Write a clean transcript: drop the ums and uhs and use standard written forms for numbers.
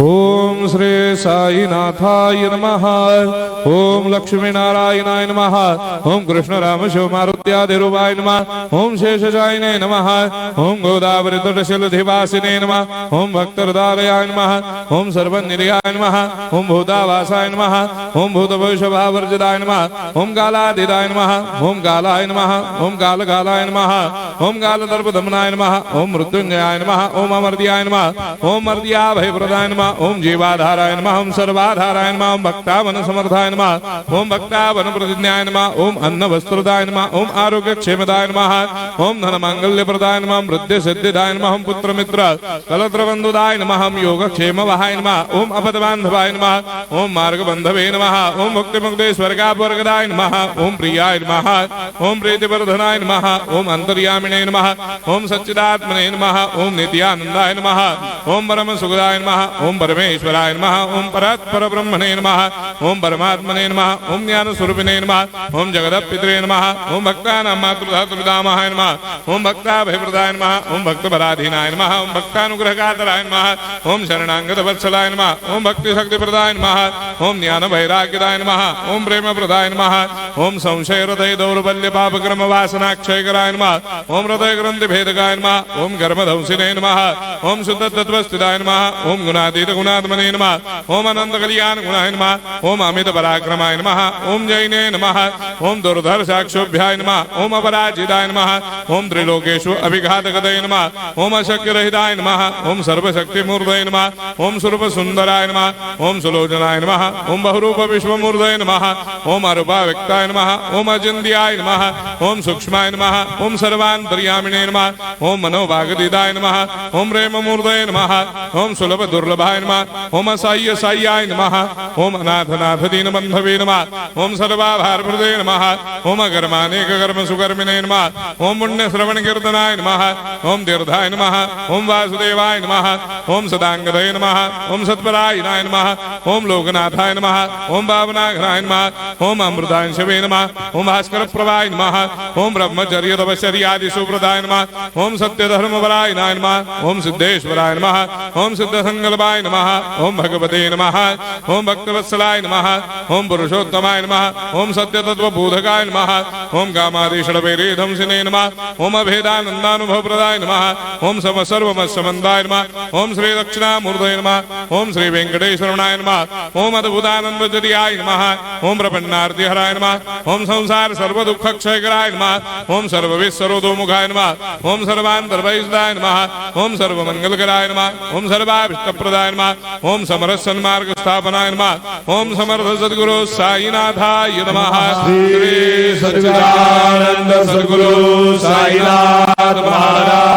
ओम श्री साईनाथाय नमः। ओम लक्ष्मी नारायणाय नमः। ओम कृष्ण राम शिव मारुत्यादिरूपाय नमः। ओम शेषशायिने नमः। ओम गोदावरी तटशिलधिवासिने नमः। ओम भक्तहृदयाय नमः। ओम सर्वनिर्याय नमः। ओम भूतावासाय नमः। ओम भूतभविष्यभावर्जिताय नमः। ओम कालातीताय नमः। ओम कालाय नमः। ओम कालकालाय नमः। ओम कालदर्पदमनाय नमः। ओम मृत्युंजयाय नमः। ओम अमर्त्याय नमः। ओम मर्त्याभयप्रदाय नमः। ओम जीवाधाराय नमः। ओम सर्वाधाराय नमः। ओम भक्तावन समर्थाय नमः। ओम भक्तावन प्रतिज्ञाय नमः। ओम अन्न वस्त्रदाय नमः। ओम आरोग्य क्षेमदाय नमः। ओम धन मांगल्य प्रदाय नमः। वृद्धि सिद्धिदाय नमः। ओम पुत्र मित्र कलत्र बंधुदाय नमः। ओम योग क्षेम वहाय नमः। ओम अपद बांधवाय नमः। ओम मार्ग बंधवे नमः। ओम मुक्ति मुक्ति स्वर्गापवर्गदाय नमः। ओम प्रियाय नमः। ओम प्रीतिवर्धनाय नमः। ओम अंतर्यामिने नमः। ओम सच्चिदात्मने नमः। ओम नित्यानंदाय नमः। ओम परम सुखदाय नमः। ओम परमेश्वराय नमः। ओम परात्पर ब्रह्मणे नमः। ओम परमात्मने नमः। ओम ज्ञान स्वरूपिणे नमः। ओम जगदपितरे नमः। ओम भक्तानां मातृधातुर्धामाय नमः। ओम भक्ताभयप्रदाय नमः। ओम भक्तपराधीनाय नमः। ओम भक्तानुग्रहकातराय नमः। ओम शरणागत वत्सलाय नमः। ओम भक्ति शक्तिप्रदाय नमः। ओम ज्ञान वैराग्यदाय नमः। ओम प्रेम प्रदाय नमः। ओम संशय हृदय दौर्बल्य पाप क्रम वासना क्षयकराय नमः। ओम हृदय ग्रंथि भेदकाय नमः। ओम कर्मधंसिने नमः। ओम शुद्ध तत्वस्थिताय नमः। ओम गुणातीत गुणात्मने नमः। ओम अनंत कल्याण गुणाय नमः। ओम अमित पराक्रमाय नमः। ओम जैने नमः। ओम दुर्धर्षाक्षोभ्याय नमः। ओम अपराजिताय नमः। ओम त्रिलोकेषु अभिघातगतये नमः। ओम अशक्य रहिताय नमः। ओम सर्वशक्ति मूर्धये नमः। ओम स्वरूप सुंदराय नमः। ओम सुलोचनाय नमः। ओम बहुरूप विश्वमूर्धये नमः। ओम अरूपाव्यक्ताय नमः। ओम अचिन्त्याय नमः। ओम सूक्ष्माय नमः। ओम सर्वान्तर्यामिने नमः। ओम मनोभागतीताय नमः। ओम प्रेम मूर्धये नमः। ओम सुलभ दुर्लभाय नमः। ओम असाह्य साह्याय नमः। ओम अनाथनाथ दीनबन्धवे नमः। ओम सर्वाभारप्रदे नमः। ओम अकर्मानेक कर्म सुकर्मिणे नमः। ओम पुण्य श्रवण कीर्तनाय नमः। ओम तीर्थाय नमः। ओम वासुदेवाय नमः। ओम सदांगदये नमः। ओम सत्परायणाय नमः। ओम लोकनाथाय नमः। ओम भावनाघनाय नमः। ओम अमृतांशवे नमः। ओम भास्कर प्रभाय नमः। ओम ब्रह्मचर्य तपश्चर्यादि सुप्रदाय नमः। ओम सत्यधर्मपरायणाय नमः। ओम सिद्धेश्वराय नमः। ओम सिद्ध संकल्पाय नमः। ओम भगवते नमः। ओम भक्तवत्सलाय नमः। ओम पुरुषोत्तमाय नमः। ओम सत्य तत्वबोधकाय नमः। ओम कामादिषडवैरेधंसिने नमः। ओम अभेदानंदानुभव प्रदाय नमः। ओम सर्वमत्समन्दाय नमः। ओम श्री दक्षिणामूर्धये नमः। ओम श्री वेंकटेश्वरनाय नमः। ओम अद्भुतानंदजर्याय नमः। ओम प्रपन्नार्तिहराय नमः। ओम संसार सर्व दुख क्षयकराय नमः। ओम सर्वविश्वरोधोमुखाय नमः। ओम सर्वान्तर्बहिष्ठाय नमः। ओम सर्वमंगलकराय नमः। ओम सर्वाभीष्टप्रदाय नमः। ओम समरस सन्मार्ग स्थापनाय नमः। ओम समर्थ सद्गुरु साईनाथाय नमः। श्री सच्चिदानंद सद्गुरु साईनाथ महाराज